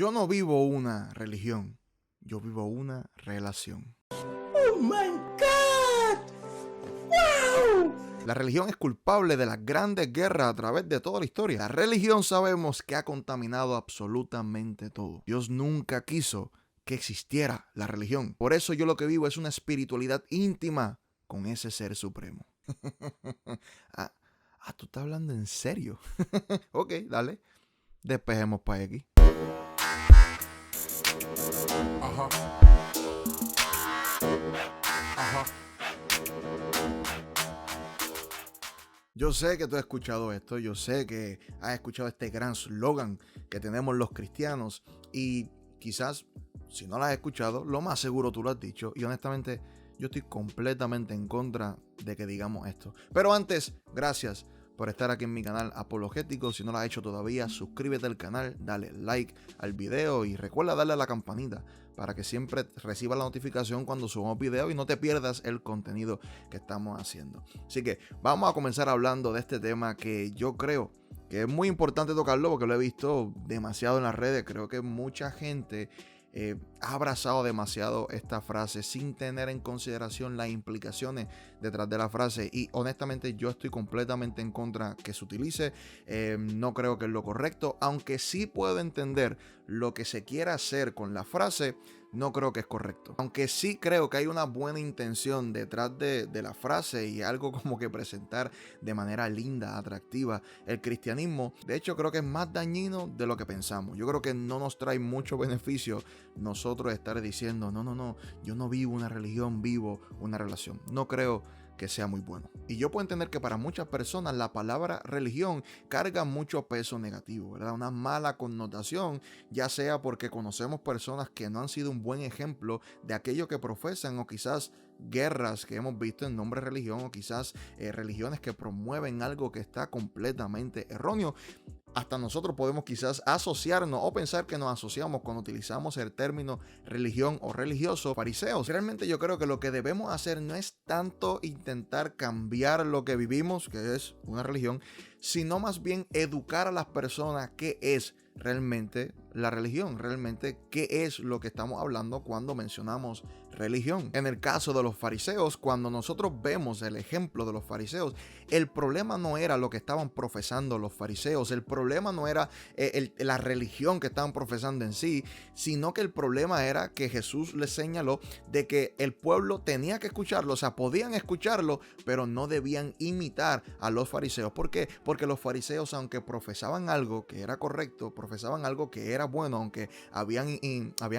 Yo no vivo una religión, yo vivo una relación. ¡Oh, my God! ¡Wow! La religión es culpable de las grandes guerras a través de toda la historia. La religión sabemos que ha contaminado absolutamente todo. Dios nunca quiso que existiera la religión. Por eso yo lo que vivo es una espiritualidad íntima con ese ser supremo. ¿Tú estás hablando en serio? Ok, dale. Despejemos para aquí. Ajá. Ajá. Yo sé que tú has escuchado esto, yo sé que has escuchado este gran slogan que tenemos los cristianos y quizás si no lo has escuchado, lo más seguro tú lo has dicho y honestamente yo estoy completamente en contra de que digamos esto. Pero antes, gracias por estar aquí en mi canal Apologético. Si no lo has hecho todavía, suscríbete al canal, dale like al video y recuerda darle a la campanita para que siempre recibas la notificación cuando subamos video y no te pierdas el contenido que estamos haciendo. Así que vamos a comenzar hablando de este tema que yo creo que es muy importante tocarlo porque lo he visto demasiado en las redes. Creo que mucha gente ha abrazado demasiado esta frase sin tener en consideración las implicaciones detrás de la frase y honestamente yo estoy completamente en contra que se utilice. No creo que es lo correcto, aunque sí puedo entender lo que se quiera hacer con la frase. No creo que es correcto, aunque sí creo que hay una buena intención detrás de la frase y algo como que presentar de manera linda, atractiva el cristianismo. De hecho creo que es más dañino de lo que pensamos. Yo creo que no nos trae mucho beneficio nosotros estar diciendo no, yo no vivo una religión, vivo una relación. No creo que sea muy bueno. Y yo puedo entender que para muchas personas la palabra religión carga mucho peso negativo, ¿verdad? Una mala connotación, ya sea porque conocemos personas que no han sido un buen ejemplo de aquello que profesan o quizás guerras que hemos visto en nombre de religión o quizás religiones que promueven algo que está completamente erróneo. Hasta nosotros podemos quizás asociarnos o pensar que nos asociamos cuando utilizamos el término religión o religioso, fariseos. Realmente yo creo que lo que debemos hacer no es tanto intentar cambiar lo que vivimos, que es una religión, sino más bien educar a las personas qué es realmente la religión, realmente qué es lo que estamos hablando cuando mencionamos religión. En el caso de los fariseos, cuando nosotros vemos el ejemplo de los fariseos, el problema no era lo que estaban profesando los fariseos, el problema no era la religión que estaban profesando en sí, sino que el problema era que Jesús les señaló de que el pueblo tenía que escucharlo, o sea, podían escucharlo, pero no debían imitar a los fariseos. ¿Por qué? Porque los fariseos, aunque profesaban algo que era correcto, profesaban algo que era bueno, aunque habían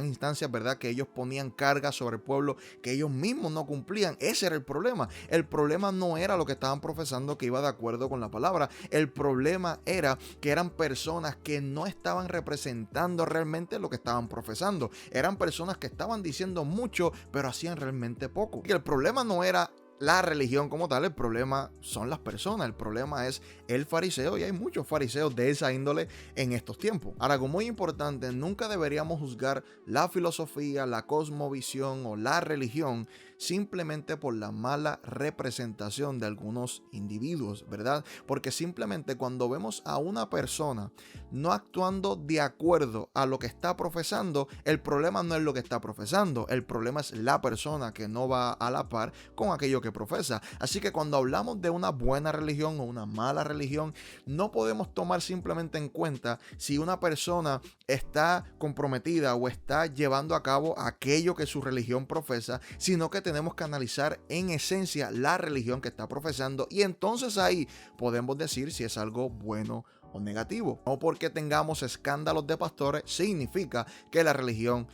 instancias, ¿verdad?, que ellos ponían carga sobre el pueblo que ellos mismos no cumplían. Ese era el problema. El problema no era lo que estaban profesando que iba de acuerdo con la palabra. El problema era que eran personas que no estaban representando realmente lo que estaban profesando. Eran personas que estaban diciendo mucho, pero hacían realmente poco. Y el problema no era la religión como tal, el problema son las personas, el problema es el fariseo y hay muchos fariseos de esa índole en estos tiempos. Ahora, algo muy importante, nunca deberíamos juzgar la filosofía, la cosmovisión o la religión simplemente por la mala representación de algunos individuos, ¿verdad? Porque simplemente cuando vemos a una persona no actuando de acuerdo a lo que está profesando, el problema no es lo que está profesando, el problema es la persona que no va a la par con aquello que profesa. Así que cuando hablamos de una buena religión o una mala religión, no podemos tomar simplemente en cuenta si una persona está comprometida o está llevando a cabo aquello que su religión profesa, sino que tenemos que analizar en esencia la religión que está profesando y entonces ahí podemos decir si es algo bueno o negativo. No porque tengamos escándalos de pastores significa que la religión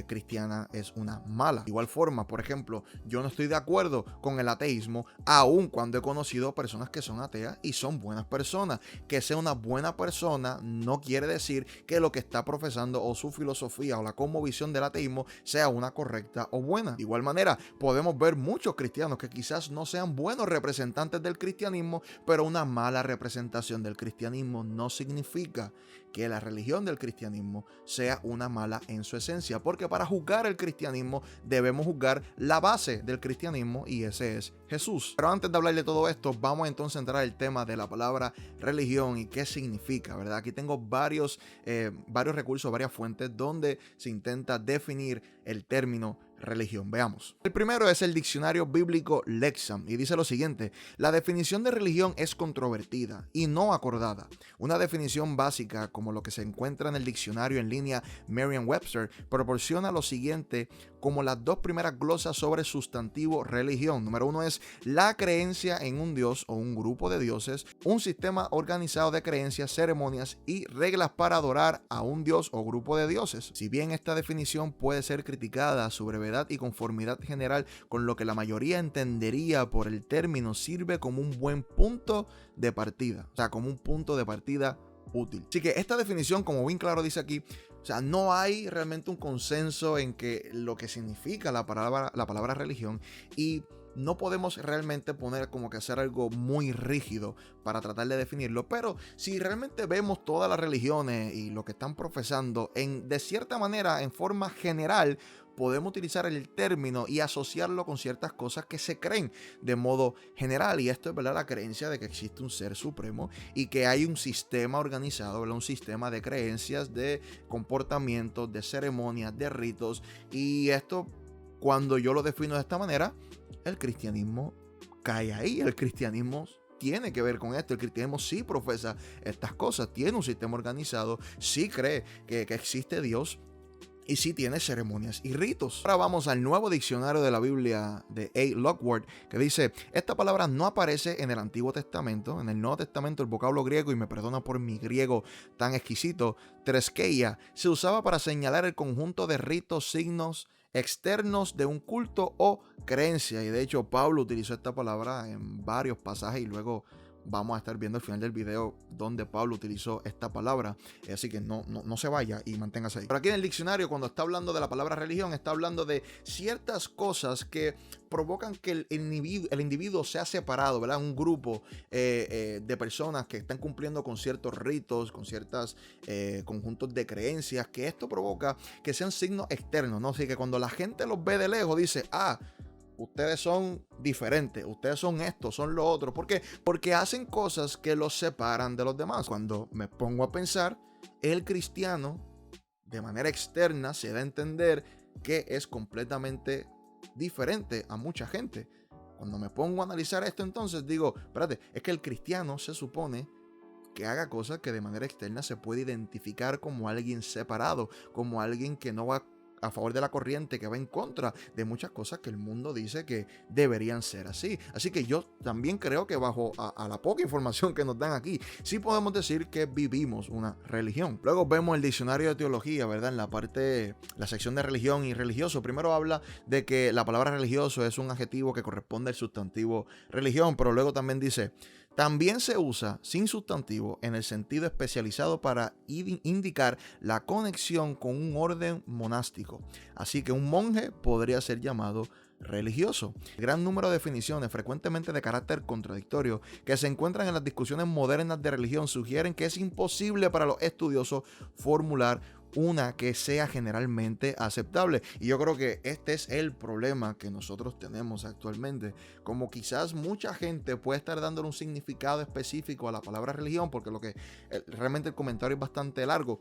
cristiana es una mala. De igual forma, por ejemplo, yo no estoy de acuerdo con el ateísmo, aun cuando he conocido personas que son ateas y son buenas personas. Que sea una buena persona no quiere decir que lo que está profesando o su filosofía o la cosmovisión del ateísmo sea una correcta o buena. De igual manera, podemos ver muchos cristianos que quizás no sean buenos representantes del cristianismo, pero una mala representación del cristianismo no significa que la religión del cristianismo sea una mala en su esencia, porque para juzgar el cristianismo debemos juzgar la base del cristianismo y ese es Jesús. Pero antes de hablar de todo esto, vamos entonces a entrar al tema de la palabra religión y qué significa, ¿verdad? Aquí tengo varios recursos, varias fuentes donde se intenta definir el término religión. Veamos. El primero es el diccionario bíblico Lexham y dice lo siguiente: la definición de religión es controvertida y no acordada. Una definición básica, como lo que se encuentra en el diccionario en línea Merriam-Webster, proporciona lo siguiente como las dos primeras glosas sobre sustantivo religión. Número uno es la creencia en un dios o un grupo de dioses, un sistema organizado de creencias, ceremonias y reglas para adorar a un dios o grupo de dioses. Si bien esta definición puede ser criticada, su brevedad y conformidad general con lo que la mayoría entendería por el término sirve como un buen punto de partida, o sea, como un punto de partida útil. Así que esta definición, como bien claro dice aquí, o sea, no hay realmente un consenso en que lo que significa la palabra religión, y no podemos realmente poner como que hacer algo muy rígido para tratar de definirlo, pero si realmente vemos todas las religiones y lo que están profesando de cierta manera, en forma general, podemos utilizar el término y asociarlo con ciertas cosas que se creen de modo general. Y esto es, ¿verdad?, la creencia de que existe un ser supremo y que hay un sistema organizado, ¿verdad?, un sistema de creencias, de comportamientos, de ceremonias, de ritos. Y esto, cuando yo lo defino de esta manera, el cristianismo cae ahí. El cristianismo tiene que ver con esto. El cristianismo sí profesa estas cosas, tiene un sistema organizado, sí cree que existe Dios y sí tiene ceremonias y ritos. Ahora vamos al nuevo diccionario de la Biblia de A. Lockwood, que dice: esta palabra no aparece en el Antiguo Testamento. En el Nuevo Testamento el vocablo griego, y me perdona por mi griego tan exquisito, treskeia, se usaba para señalar el conjunto de ritos, signos externos de un culto o creencia. Y de hecho Pablo utilizó esta palabra en varios pasajes y luego vamos a estar viendo al final del video donde Pablo utilizó esta palabra. Así que no se vaya y manténgase ahí. Pero aquí en el diccionario, cuando está hablando de la palabra religión, está hablando de ciertas cosas que provocan que el individuo sea separado, ¿verdad? Un grupo de personas que están cumpliendo con ciertos ritos, con ciertos conjuntos de creencias, que esto provoca que sean signos externos, ¿no? Así que cuando la gente los ve de lejos, dice: ustedes son diferentes, ustedes son esto, son lo otro. ¿Por qué? Porque hacen cosas que los separan de los demás. Cuando me pongo a pensar, el cristiano, de manera externa, se da a entender que es completamente diferente a mucha gente. Cuando me pongo a analizar esto, entonces digo, espérate, es que el cristiano se supone que haga cosas que de manera externa se puede identificar como alguien separado, como alguien que no va a favor de la corriente, que va en contra de muchas cosas que el mundo dice que deberían ser así. Así que yo también creo que bajo a la poca información que nos dan aquí, sí podemos decir que vivimos una religión. Luego vemos el diccionario de teología, ¿verdad? En la sección de religión y religioso, primero habla de que la palabra religioso es un adjetivo que corresponde al sustantivo religión, pero luego también dice: también se usa sin sustantivo en el sentido especializado para indicar la conexión con un orden monástico. Así que un monje podría ser llamado religioso. El gran número de definiciones, frecuentemente de carácter contradictorio, que se encuentran en las discusiones modernas de religión, sugieren que es imposible para los estudiosos formular una que sea generalmente aceptable. Y yo creo que este es el problema que nosotros tenemos actualmente. Como quizás mucha gente puede estar dándole un significado específico a la palabra religión, porque realmente el comentario es bastante largo.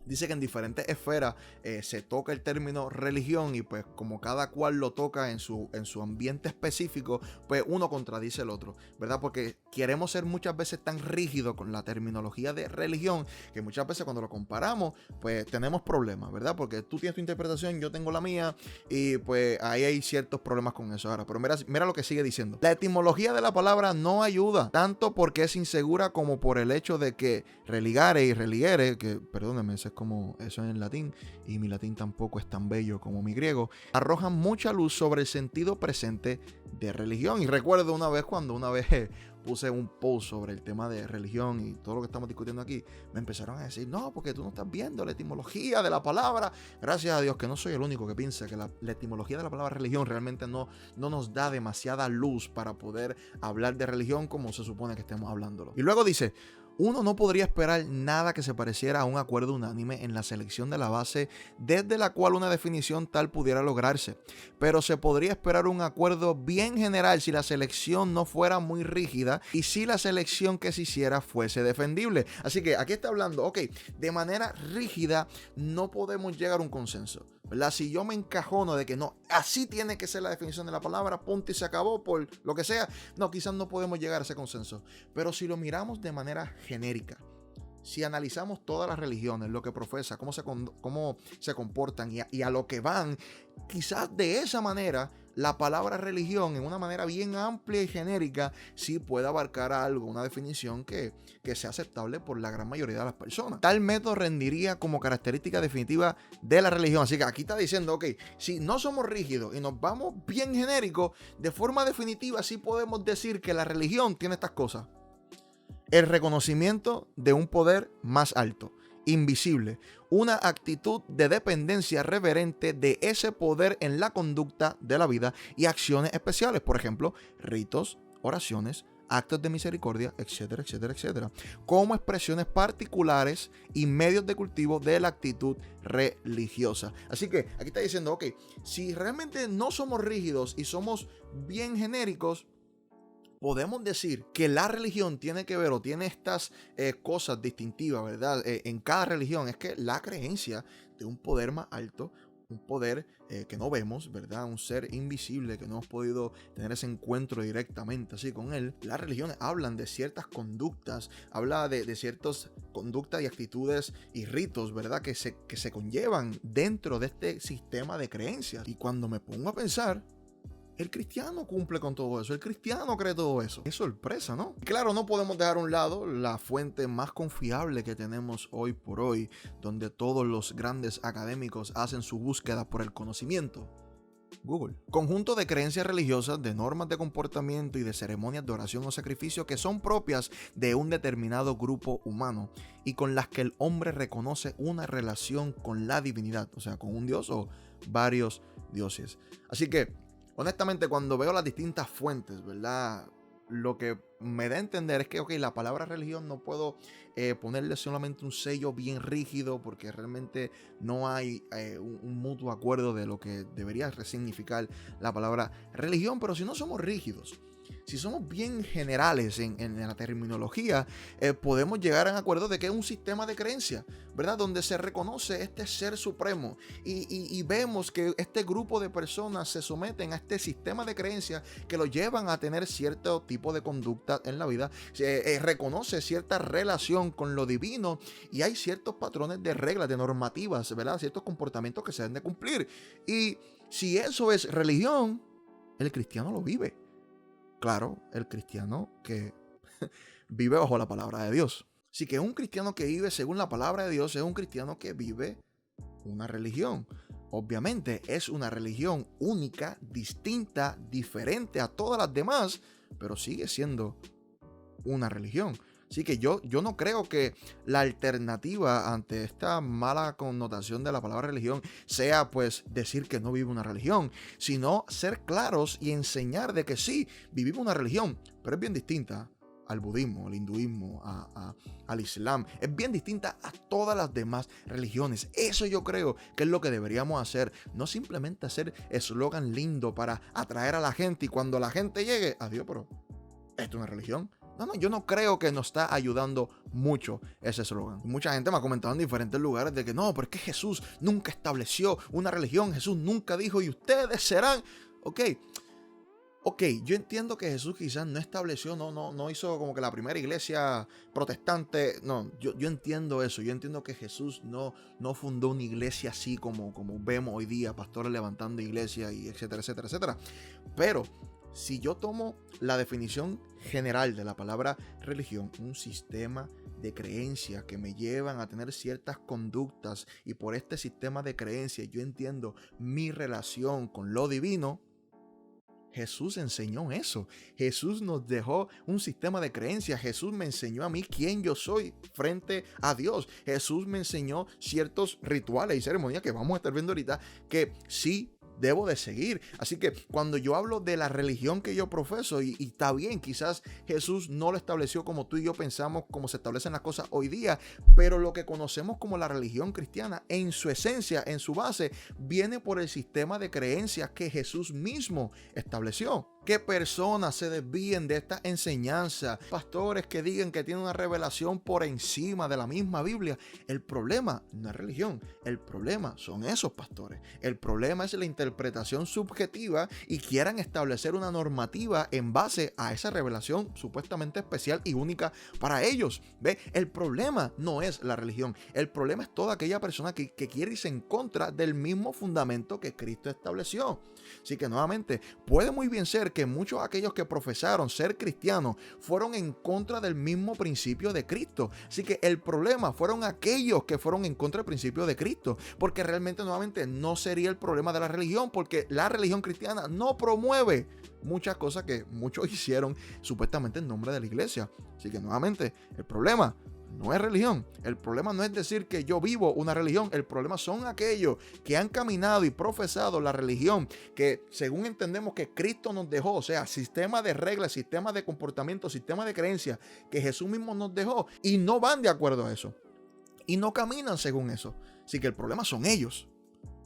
Dice que en diferentes esferas se toca el término religión, y pues como cada cual lo toca en su ambiente específico, pues uno contradice el otro, ¿verdad? Porque queremos ser muchas veces tan rígidos con la terminología de religión que muchas veces cuando lo comparamos, pues tenemos problemas, ¿verdad? Porque tú tienes tu interpretación, yo tengo la mía, y pues ahí hay ciertos problemas con eso. Ahora, pero mira lo que sigue diciendo. La etimología de la palabra no ayuda, tanto porque es insegura como por el hecho de que religare y religere, que perdónenme, es como eso en latín, y mi latín tampoco es tan bello como mi griego, arrojan mucha luz sobre el sentido presente de religión. Y recuerdo cuando una vez puse un post sobre el tema de religión y todo lo que estamos discutiendo aquí, me empezaron a decir: no, porque tú no estás viendo la etimología de la palabra. Gracias a Dios que no soy el único que piensa que la etimología de la palabra religión realmente no nos da demasiada luz para poder hablar de religión como se supone que estemos hablándolo. Y luego dice: Uno no podría esperar nada que se pareciera a un acuerdo unánime en la selección de la base desde la cual una definición tal pudiera lograrse, pero se podría esperar un acuerdo bien general si la selección no fuera muy rígida y si la selección que se hiciera fuese defendible. Así que aquí está hablando, ok, de manera rígida no podemos llegar a un consenso, ¿verdad? Si yo me encajono de que no, así tiene que ser la definición de la palabra, punto y se acabó por lo que sea, no, quizás no podemos llegar a ese consenso. Pero si lo miramos de manera genérica, si analizamos todas las religiones, lo que profesan, cómo se comportan y a lo que van, quizás de esa manera la palabra religión en una manera bien amplia y genérica sí puede abarcar algo, una definición que sea aceptable por la gran mayoría de las personas. Tal método rendiría como característica definitiva de la religión. Así que aquí está diciendo, ok, si no somos rígidos y nos vamos bien genéricos, de forma definitiva sí podemos decir que la religión tiene estas cosas. El reconocimiento de un poder más alto, invisible, una actitud de dependencia reverente de ese poder en la conducta de la vida y acciones especiales, por ejemplo, ritos, oraciones, actos de misericordia, etcétera, etcétera, etcétera, como expresiones particulares y medios de cultivo de la actitud religiosa. Así que aquí está diciendo, ok, si realmente no somos rígidos y somos bien genéricos, podemos decir que la religión tiene que ver o tiene estas cosas distintivas, ¿verdad? En cada religión es que la creencia de un poder más alto, un poder que no vemos, ¿verdad? Un ser invisible que no hemos podido tener ese encuentro directamente así con él. Las religiones hablan de ciertas conductas, habla de ciertas conductas y actitudes y ritos, ¿verdad? Que se conllevan dentro de este sistema de creencias. Y cuando me pongo a pensar, el cristiano cumple con todo eso, el cristiano cree todo eso. Qué sorpresa, ¿no? Claro, no podemos dejar a un lado la fuente más confiable que tenemos hoy por hoy, donde todos los grandes académicos hacen su búsqueda por el conocimiento. Google. Conjunto de creencias religiosas, de normas de comportamiento y de ceremonias de oración o sacrificio que son propias de un determinado grupo humano y con las que el hombre reconoce una relación con la divinidad, o sea, con un dios o varios dioses. Así que honestamente, cuando veo las distintas fuentes, ¿verdad? Lo que me da a entender es que, ok, la palabra religión no puedo ponerle solamente un sello bien rígido porque realmente no hay un mutuo acuerdo de lo que debería significar la palabra religión, pero si no somos rígidos, si somos bien generales en la terminología, podemos llegar a un acuerdo de que es un sistema de creencia, ¿verdad? Donde se reconoce este ser supremo y vemos que este grupo de personas se someten a este sistema de creencias que lo llevan a tener cierto tipo de conducta en la vida, reconoce cierta relación con lo divino y hay ciertos patrones de reglas, de normativas, ¿verdad? Ciertos comportamientos que se deben de cumplir. Y si eso es religión, el cristiano lo vive. Claro, el cristiano que vive bajo la palabra de Dios. Así que un cristiano que vive según la palabra de Dios es un cristiano que vive una religión. Obviamente es una religión única, distinta, diferente a todas las demás, pero sigue siendo una religión. Así que yo no creo que la alternativa ante esta mala connotación de la palabra religión sea pues decir que no vive una religión, sino ser claros y enseñar de que sí, vivimos una religión, pero es bien distinta al budismo, al hinduismo, al islam. Es bien distinta a todas las demás religiones. Eso yo creo que es lo que deberíamos hacer. No simplemente hacer eslogan lindo para atraer a la gente y cuando la gente llegue, adiós, pero ¿esto es una religión? No, yo no creo que nos está ayudando mucho ese eslogan. Mucha gente me ha comentado en diferentes lugares de que no, pero es que Jesús nunca estableció una religión. Jesús nunca dijo y ustedes serán. Ok, yo entiendo que Jesús quizás no estableció, no hizo como que la primera iglesia protestante. No, yo entiendo eso. Yo entiendo que Jesús no fundó una iglesia así como vemos hoy día, pastores levantando iglesias y etcétera, etcétera, etcétera. Pero si yo tomo la definición general de la palabra religión, un sistema de creencias que me llevan a tener ciertas conductas y por este sistema de creencias yo entiendo mi relación con lo divino, Jesús enseñó eso. Jesús nos dejó un sistema de creencias. Jesús me enseñó a mí quién yo soy frente a Dios. Jesús me enseñó ciertos rituales y ceremonias que vamos a estar viendo ahorita que sí debo de seguir. Así que cuando yo hablo de la religión que yo profeso, y está bien, quizás Jesús no lo estableció como tú y yo pensamos, como se establecen las cosas hoy día, pero lo que conocemos como la religión cristiana, en su esencia, en su base, viene por el sistema de creencias que Jesús mismo estableció. Que personas se desvíen de esta enseñanza, pastores que digan que tienen una revelación por encima de la misma Biblia. El problema no es religión, el problema son esos pastores. El problema es la interpretación subjetiva y quieran establecer una normativa en base a esa revelación supuestamente especial y única para ellos. ¿Ve? El problema no es la religión, el problema es toda aquella persona que quiere irse en contra del mismo fundamento que Cristo estableció. Así que nuevamente, puede muy bien ser que muchos de aquellos que profesaron ser cristianos fueron en contra del mismo principio de Cristo. Así que el problema fueron aquellos que fueron en contra del principio de Cristo, porque realmente nuevamente no sería el problema de la religión, porque la religión cristiana no promueve muchas cosas que muchos hicieron supuestamente en nombre de la iglesia. Así que nuevamente, el problema no es religión. El problema no es decir que yo vivo una religión. El problema son aquellos que han caminado y profesado la religión que según entendemos que Cristo nos dejó, o sea, sistema de reglas, sistema de comportamiento, sistema de creencias que Jesús mismo nos dejó, y no van de acuerdo a eso y no caminan según eso. Así que el problema son ellos,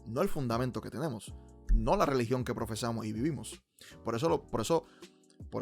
no el fundamento que tenemos, no la religión que profesamos y vivimos. Por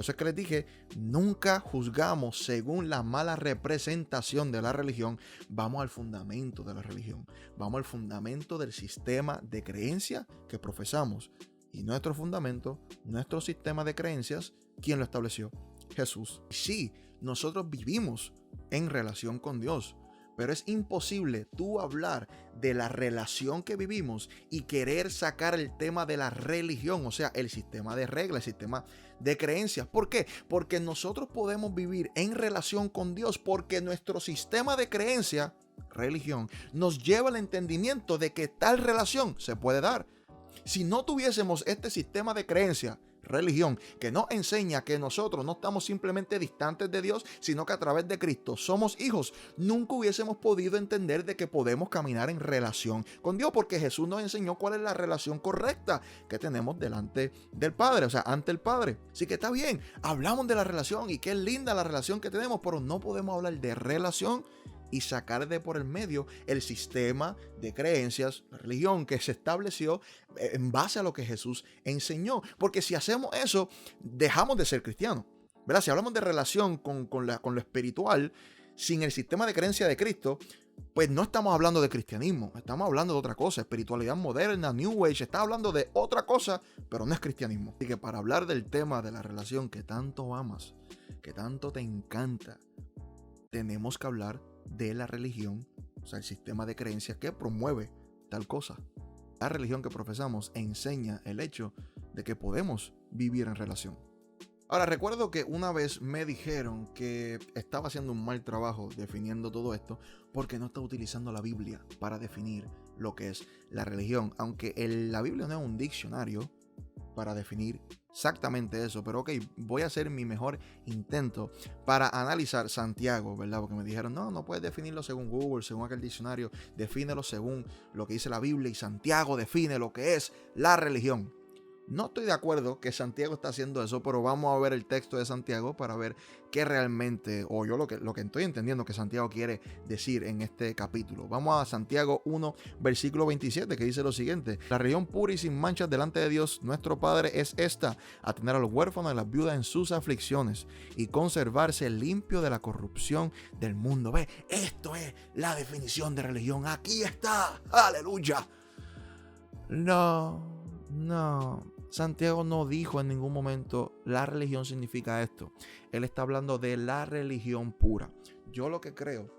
eso es que les dije, nunca juzgamos según la mala representación de la religión. Vamos al fundamento de la religión. Vamos al fundamento del sistema de creencias que profesamos. Y nuestro fundamento, nuestro sistema de creencias, ¿quién lo estableció? Jesús. Sí, nosotros vivimos en relación con Dios. Pero es imposible tú hablar de la relación que vivimos y querer sacar el tema de la religión, o sea, el sistema de reglas, el sistema de creencias. ¿Por qué? Porque nosotros podemos vivir en relación con Dios porque nuestro sistema de creencia, religión, nos lleva al entendimiento de que tal relación se puede dar. Si no tuviésemos este sistema de creencia, religión, que nos enseña que nosotros no estamos simplemente distantes de Dios, sino que a través de Cristo somos hijos, nunca hubiésemos podido entender de que podemos caminar en relación con Dios, porque Jesús nos enseñó cuál es la relación correcta que tenemos delante del Padre, o sea, ante el Padre. Así que está bien, hablamos de la relación y qué linda la relación que tenemos, pero no podemos hablar de relación y sacar de por el medio el sistema de creencias, la religión que se estableció en base a lo que Jesús enseñó. Porque si hacemos eso, dejamos de ser cristianos, ¿verdad? Si hablamos de relación con lo espiritual, sin el sistema de creencia de Cristo, pues no estamos hablando de cristianismo, estamos hablando de otra cosa, espiritualidad moderna, New Age, está hablando de otra cosa, pero no es cristianismo. Así que para hablar del tema de la relación que tanto amas, que tanto te encanta, tenemos que hablar de la religión, o sea, el sistema de creencias que promueve tal cosa. La religión que profesamos enseña el hecho de que podemos vivir en relación. Ahora, recuerdo que una vez me dijeron que estaba haciendo un mal trabajo definiendo todo esto porque no estaba utilizando la Biblia para definir lo que es la religión, aunque la Biblia no es un diccionario para definir exactamente eso, pero ok, voy a hacer mi mejor intento para analizar Santiago, ¿verdad? Porque me dijeron, no puedes definirlo según Google, según aquel diccionario, defínelo según lo que dice la Biblia, y Santiago define lo que es la religión. No estoy de acuerdo que Santiago está haciendo eso, pero vamos a ver el texto de Santiago para ver qué realmente, o yo lo que estoy entendiendo que Santiago quiere decir en este capítulo. Vamos a Santiago 1, versículo 27, que dice lo siguiente: la religión pura y sin manchas delante de Dios nuestro Padre es esta, atender a los huérfanos y a las viudas en sus aflicciones y conservarse limpio de la corrupción del mundo. Ve, esto es la definición de religión. Aquí está. Aleluya. No. Santiago no dijo en ningún momento la religión significa esto. Él está hablando de la religión pura. Yo lo que creo,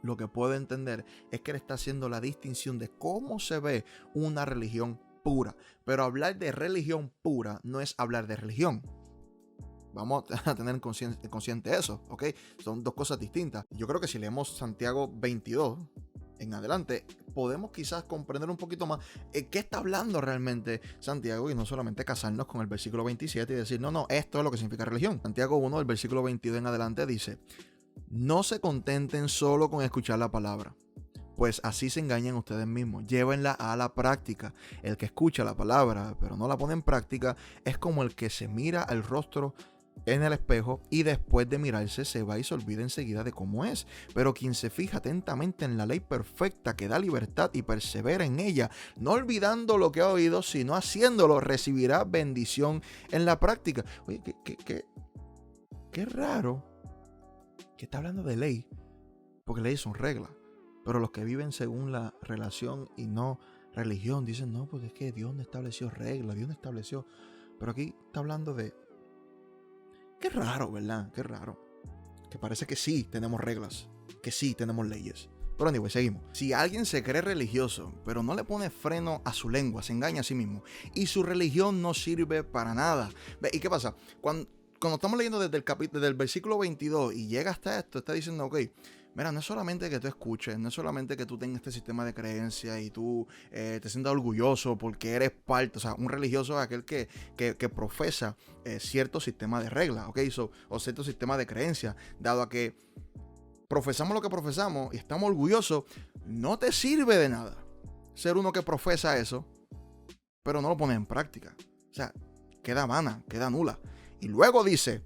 lo que puedo entender es que él está haciendo la distinción de cómo se ve una religión pura. Pero hablar de religión pura no es hablar de religión. Vamos a tener consciente eso, ¿ok? Son dos cosas distintas. Yo creo que si leemos Santiago 22 en adelante, podemos quizás comprender un poquito más qué está hablando realmente Santiago, y no solamente casarnos con el versículo 27 y decir, no, esto es lo que significa religión. Santiago 1, del versículo 22 en adelante dice: no se contenten solo con escuchar la palabra, pues así se engañan ustedes mismos. Llévenla a la práctica. El que escucha la palabra pero no la pone en práctica es como el que se mira el rostro en el espejo y después de mirarse se va y se olvida enseguida de cómo es. Pero quien se fija atentamente en la ley perfecta que da libertad y persevera en ella, no olvidando lo que ha oído, sino haciéndolo, recibirá bendición en la práctica. Oye, qué raro que está hablando de ley, porque leyes son reglas. Pero los que viven según la relación y no religión dicen, no, pues es que Dios no estableció reglas, Dios no estableció. Pero aquí está hablando de... Qué raro, ¿verdad? Qué raro. Que parece que sí tenemos reglas, que sí tenemos leyes. Pero anyway, seguimos. Si alguien se cree religioso, pero no le pone freno a su lengua, se engaña a sí mismo, y su religión no sirve para nada. ¿Y qué pasa? Cuando estamos leyendo desde el versículo 22 y llega hasta esto, está diciendo, ok, mira, no es solamente que tú escuches, no es solamente que tú tengas este sistema de creencias y tú te sientas orgulloso porque eres parte, o sea, un religioso es aquel que profesa cierto sistema de reglas, ¿ok? O cierto sistema de creencias, dado a que profesamos lo que profesamos y estamos orgullosos, no te sirve de nada ser uno que profesa eso, pero no lo pones en práctica. O sea, queda vana, queda nula. Y luego dice,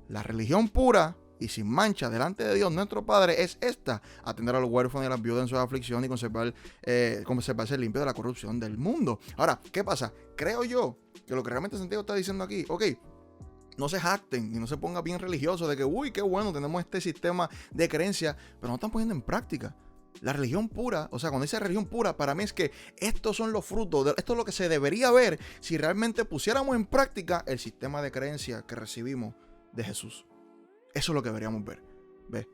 la religión pura y sin mancha delante de Dios nuestro Padre es esta: atender a los huérfanos y a las viudas en su aflicción y conservarse limpio de la corrupción del mundo. Ahora, ¿qué pasa? Creo yo que lo que realmente Santiago está diciendo aquí, ok, no se jacten y no se pongan bien religiosos de que, uy, qué bueno, tenemos este sistema de creencias, pero no están poniendo en práctica. La religión pura, o sea, cuando dice religión pura, para mí es que estos son los frutos, esto es lo que se debería ver si realmente pusiéramos en práctica el sistema de creencias que recibimos de Jesús. Eso es lo que deberíamos ver. ¿Ves?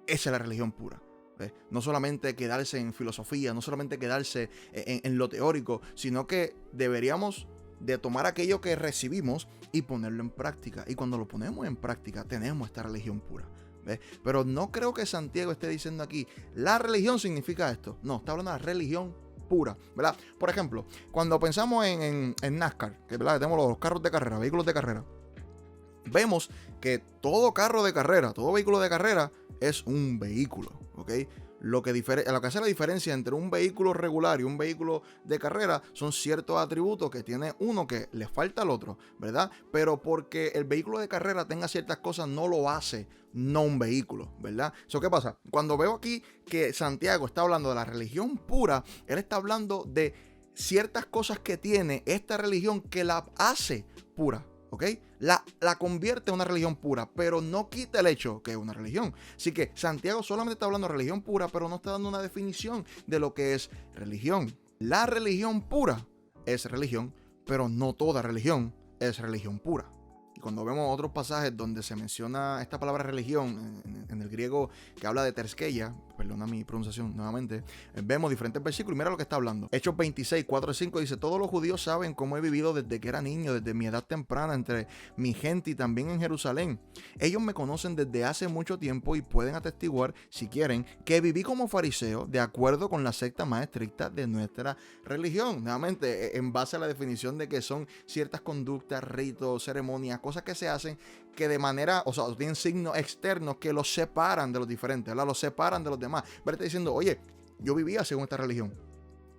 Esa es la religión pura. ¿Ves? No solamente quedarse en filosofía, no solamente quedarse en lo teórico, sino que deberíamos de tomar aquello que recibimos y ponerlo en práctica. Y cuando lo ponemos en práctica, tenemos esta religión pura. ¿Ves? Pero no creo que Santiago esté diciendo aquí, la religión significa esto. No, está hablando de la religión pura, ¿verdad? Por ejemplo, cuando pensamos en NASCAR, que ¿verdad? Tenemos los carros de carrera, vehículos de carrera, vemos que todo carro de carrera, todo vehículo de carrera es un vehículo, ¿ok? Lo que hace la diferencia entre un vehículo regular y un vehículo de carrera son ciertos atributos que tiene uno que le falta al otro, ¿verdad? Pero porque el vehículo de carrera tenga ciertas cosas no lo hace no un vehículo, ¿verdad? ¿Eso qué pasa? Cuando veo aquí que Santiago está hablando de la religión pura, él está hablando de ciertas cosas que tiene esta religión que la hace pura. ¿Ok? La convierte en una religión pura, pero no quita el hecho que es una religión. Así que Santiago solamente está hablando de religión pura, pero no está dando una definición de lo que es religión. La religión pura es religión, pero no toda religión es religión pura. Y cuando vemos otros pasajes donde se menciona esta palabra religión en el griego que habla de terskeia, perdona mi pronunciación nuevamente, vemos diferentes versículos y mira lo que está hablando. Hechos 26, 4 y 5 dice: todos los judíos saben cómo he vivido desde que era niño, desde mi edad temprana entre mi gente y también en Jerusalén. Ellos me conocen desde hace mucho tiempo y pueden atestiguar, si quieren, que viví como fariseo de acuerdo con la secta más estricta de nuestra religión. Nuevamente, en base a la definición de que son ciertas conductas, ritos, ceremonias, cosas que se hacen que de manera, o sea, tienen signos externos que los separan de los diferentes, ¿verdad? Los separan de los demás. Pero está diciendo, oye, yo vivía según esta religión.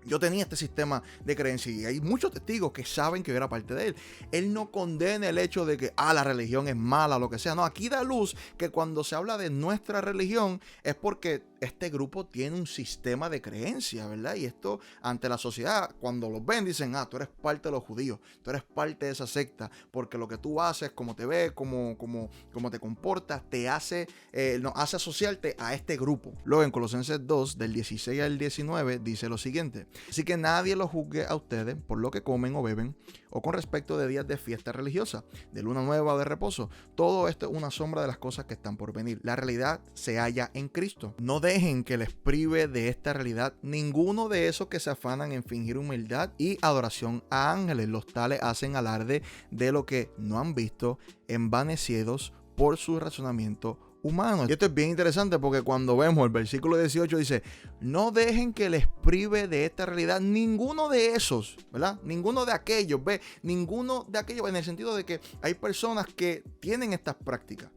Yo tenía este sistema de creencias y hay muchos testigos que saben que yo era parte de él. Él no condena el hecho de que la religión es mala o lo que sea. No, aquí da luz que cuando se habla de nuestra religión es porque este grupo tiene un sistema de creencias, ¿verdad? Y esto ante la sociedad, cuando los ven, dicen, tú eres parte de los judíos, tú eres parte de esa secta, porque lo que tú haces, cómo te ves, cómo te comportas, nos hace asociarte a este grupo. Luego en Colosenses 2, del 16 al 19, dice lo siguiente: así que nadie los juzgue a ustedes por lo que comen o beben, o con respecto de días de fiesta religiosa, de luna nueva o de reposo. Todo esto es una sombra de las cosas que están por venir. La realidad se halla en Cristo. No dejen que les prive de esta realidad ninguno de esos que se afanan en fingir humildad y adoración a ángeles. Los tales hacen alarde de lo que no han visto, envanecidos por su razonamiento humano. Y esto es bien interesante porque cuando vemos el versículo 18 dice: no dejen que les prive de esta realidad ninguno de esos, ¿verdad? Ninguno de aquellos, ¿ve? Ninguno de aquellos, en el sentido de que hay personas que tienen estas prácticas,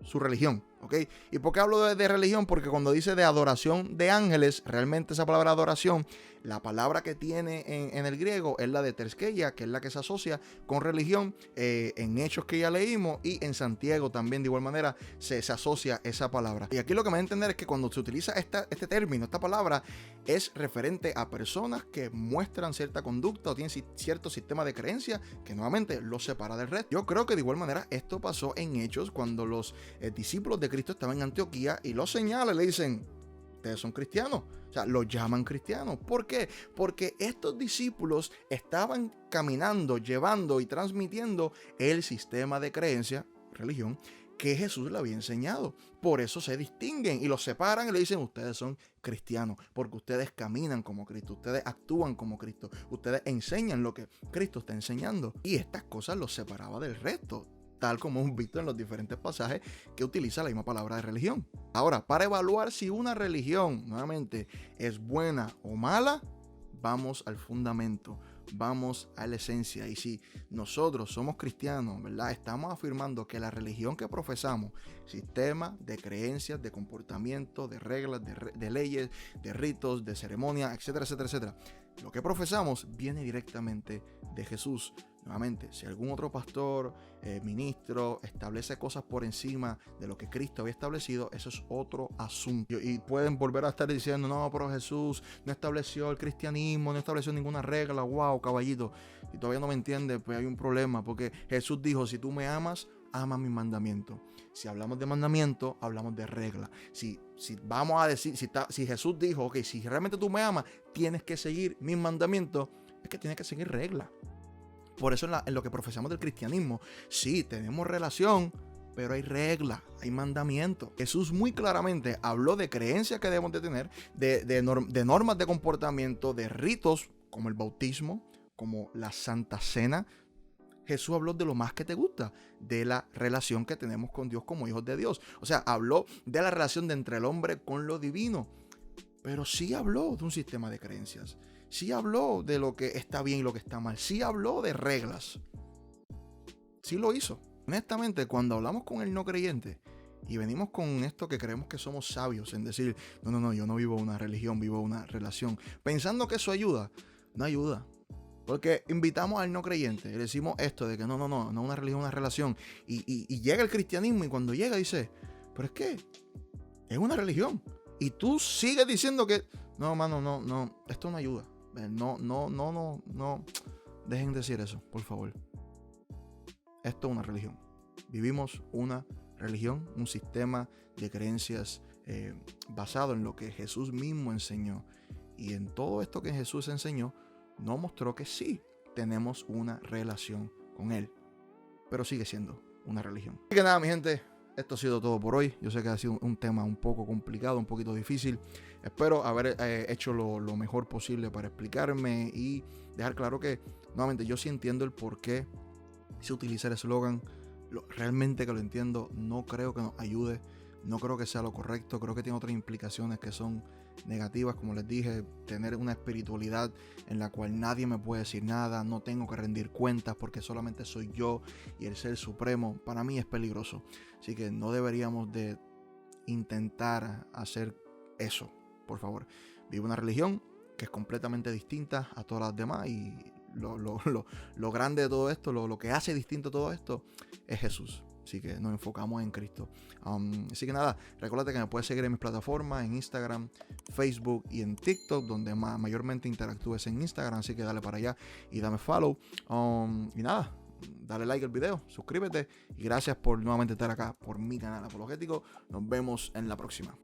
su religión, ¿ok? ¿Y por qué hablo de religión? Porque cuando dice de adoración de ángeles, realmente esa palabra adoración, la palabra que tiene en el griego es la de terskeia, que es la que se asocia con religión en Hechos que ya leímos, y en Santiago también de igual manera se asocia esa palabra. Y aquí lo que me da a entender es que cuando se utiliza este término, esta palabra, es referente a personas que muestran cierta conducta o tienen cierto sistema de creencia que nuevamente los separa del resto. Yo creo que de igual manera esto pasó en Hechos cuando los discípulos de Cristo estaban en Antioquía y los señalan, le dicen: ustedes son cristianos. O sea, los llaman cristianos. ¿Por qué? Porque estos discípulos estaban caminando, llevando y transmitiendo el sistema de creencia, religión, que Jesús le había enseñado. Por eso se distinguen y los separan y le dicen: ustedes son cristianos, porque ustedes caminan como Cristo, ustedes actúan como Cristo, ustedes enseñan lo que Cristo está enseñando. Y estas cosas los separaba del resto, tal como hemos visto en los diferentes pasajes que utiliza la misma palabra de religión. Ahora, para evaluar si una religión, nuevamente, es buena o mala, vamos al fundamento, vamos a la esencia. Y si nosotros somos cristianos, ¿verdad?, estamos afirmando que la religión que profesamos, sistema de creencias, de comportamiento, de reglas, de leyes, de ritos, de ceremonias, etcétera, etcétera, etcétera, lo que profesamos viene directamente de Jesús. Nuevamente, si algún otro pastor, ministro, establece cosas por encima de lo que Cristo había establecido, eso es otro asunto. Y pueden volver a estar diciendo: no, pero Jesús no estableció el cristianismo, no estableció ninguna regla. Wow, caballito, si todavía no me entiendes, pues hay un problema, porque Jesús dijo: si tú me amas, ama mis mandamientos. Si hablamos de mandamientos, hablamos de regla. Si vamos a decir, si Jesús dijo: ok, si realmente tú me amas, tienes que seguir mis mandamientos, es que tienes que seguir reglas. Por eso en lo que profesamos del cristianismo, sí, tenemos relación, pero hay reglas, hay mandamientos. Jesús muy claramente habló de creencias que debemos de tener, de normas de comportamiento, de ritos como el bautismo, como la Santa Cena. Jesús habló de lo más que te gusta, de la relación que tenemos con Dios como hijos de Dios. O sea, habló de la relación de entre el hombre con lo divino, pero sí habló de un sistema de creencias. Sí habló de lo que está bien y lo que está mal. Sí habló de reglas. Sí lo hizo. Honestamente, cuando hablamos con el no creyente y venimos con esto que creemos que somos sabios en decir: no, yo no vivo una religión, vivo una relación, pensando que eso ayuda, no ayuda. Porque invitamos al no creyente y le decimos esto de que no una religión, una relación. Y llega el cristianismo y cuando llega dice: pero es que es una religión. Y tú sigues diciendo que no, mano, no, esto no ayuda. No. Dejen de decir eso, por favor. Esto es una religión. Vivimos una religión, un sistema de creencias basado en lo que Jesús mismo enseñó. Y en todo esto que Jesús enseñó, nos mostró que sí tenemos una relación con Él. Pero sigue siendo una religión. Así que nada, mi gente, esto ha sido todo por hoy. Yo sé que ha sido un tema un poco complicado, un poquito difícil. Espero haber hecho lo mejor posible para explicarme y dejar claro que, nuevamente, yo sí entiendo el por qué se utiliza el eslogan. Realmente que lo entiendo. No creo que nos ayude. No creo que sea lo correcto. Creo que tiene otras implicaciones que son negativas. Como les dije, tener una espiritualidad en la cual nadie me puede decir nada. No tengo que rendir cuentas porque solamente soy yo y el Ser Supremo. Para mí es peligroso. Así que no deberíamos de intentar hacer eso. Por favor, vive una religión que es completamente distinta a todas las demás, y lo grande de todo esto, lo que hace distinto todo esto es Jesús. Así que nos enfocamos en Cristo. Así que nada, recuérdate que me puedes seguir en mis plataformas, en Instagram, Facebook y en TikTok, donde mayormente interactúes en Instagram. Así que dale para allá y dame follow. Y nada, dale like al video, suscríbete y gracias por nuevamente estar acá por mi canal apologético. Nos vemos en la próxima.